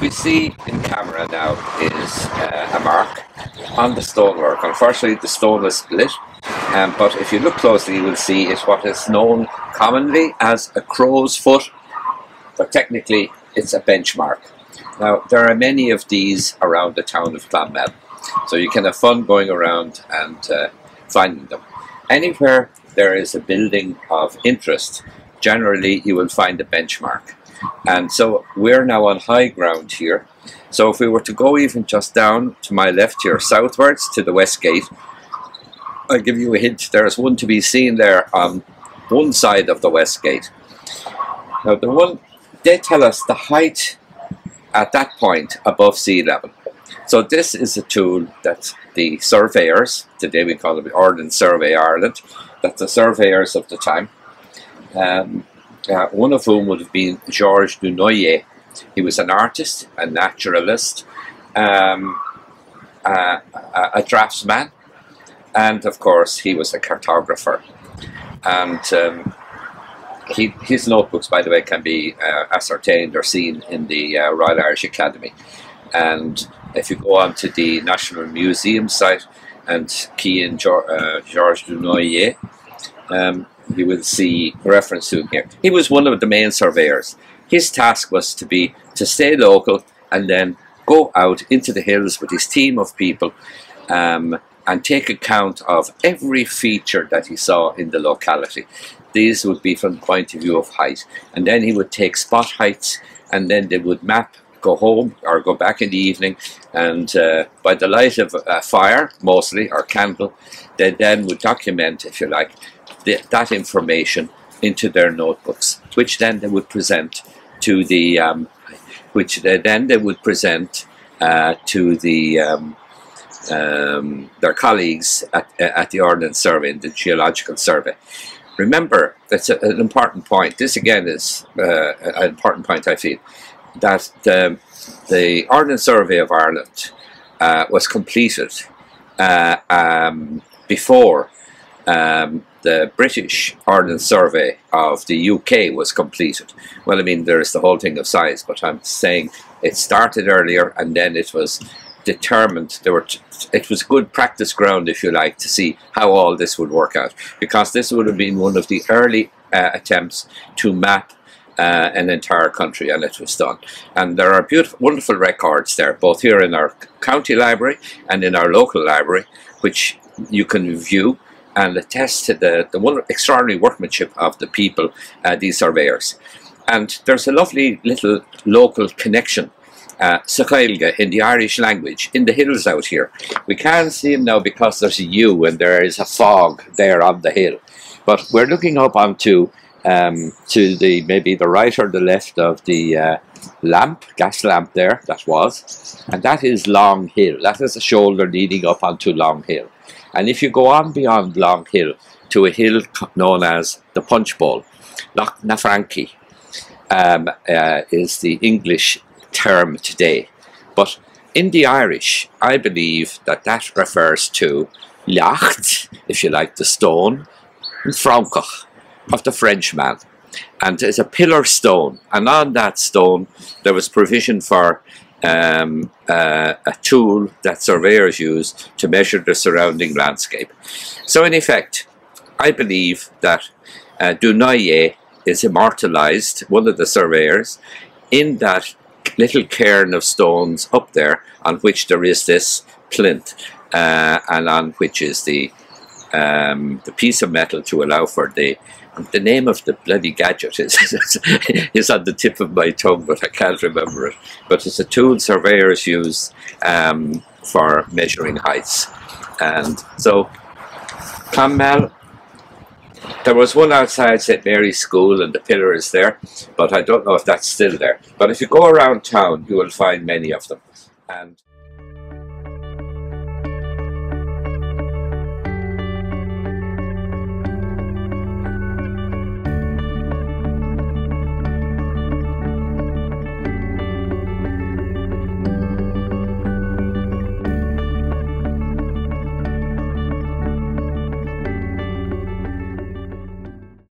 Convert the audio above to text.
What we see in camera now is a mark on the stonework. Unfortunately, the stone is split, but if you look closely, you will see it's what is known commonly as a crow's foot, but technically it's a benchmark. Now, there are many of these around the town of Clonmel, so you can have fun going around and finding them. Anywhere there is a building of interest, generally you will find a benchmark. And so we're now on high ground here. So if we were to go even just down to my left here, southwards to the west gate, I'll give you a hint, there's one to be seen there on one side of the west gate. Now they tell us the height at that point above sea level. So this is a tool that the surveyors, today we call it Ordnance Survey Ireland, that's the surveyors of the time, one of whom would have been Georges du Noyer. He was an artist, a naturalist, a draftsman, and of course he was a cartographer. And his notebooks, by the way, can be ascertained or seen in the Royal Irish Academy. And if you go on to the National Museum site and key in Georges du Noyer, you will see reference to him here. He was one of the main surveyors. His task was to stay local and then go out into the hills with his team of people and take account of every feature that he saw in the locality. These would be from the point of view of height. And then he would take spot heights, and then they would map, go home or go back in the evening, and by the light of a fire, mostly, or candle, they then would document, if you like, that information into their notebooks, which then they would present to the their colleagues at the Ordnance Survey and the Geological Survey. Remember, that's an important point. This again is an important point, I feel, that the Ordnance Survey of Ireland was completed before the British Ordnance Survey of the UK was completed. Well, I mean, there is the whole thing of size, but I'm saying it started earlier, and then it was determined. It was good practice ground, if you like, to see how all this would work out, because this would have been one of the early attempts to map an entire country, and it was done. And there are beautiful, wonderful records there, both here in our county library and in our local library, which you can view and attest to the extraordinary workmanship of the people, these surveyors. And there's a lovely little local connection, Sachailga, in the Irish language, in the hills out here. We can't see him now because there's a U and there is a fog there on the hill. But we're looking up onto to maybe the right or the left of the gas lamp there, that was, and that is Long Hill. That is a shoulder leading up onto Long Hill. And if you go on beyond Long Hill to a hill known as the Punch Bowl, Leacht Francaí is the English term today. But in the Irish, I believe that refers to Leacht, if you like, the stone, and Francaí, of the Frenchman. And it's a pillar stone, and on that stone there was provision for a tool that surveyors use to measure the surrounding landscape. So in effect, I believe that du Noyer is immortalized, one of the surveyors, in that little cairn of stones up there on which there is this plinth, and on which is the piece of metal to allow for the name of the bloody gadget is on the tip of my tongue, but I can't remember it. But it's a tool surveyors use for measuring heights. And so Clonmel, there was one outside St. Mary's School and the pillar is there, but I don't know if that's still there. But if you go around town, you will find many of them. And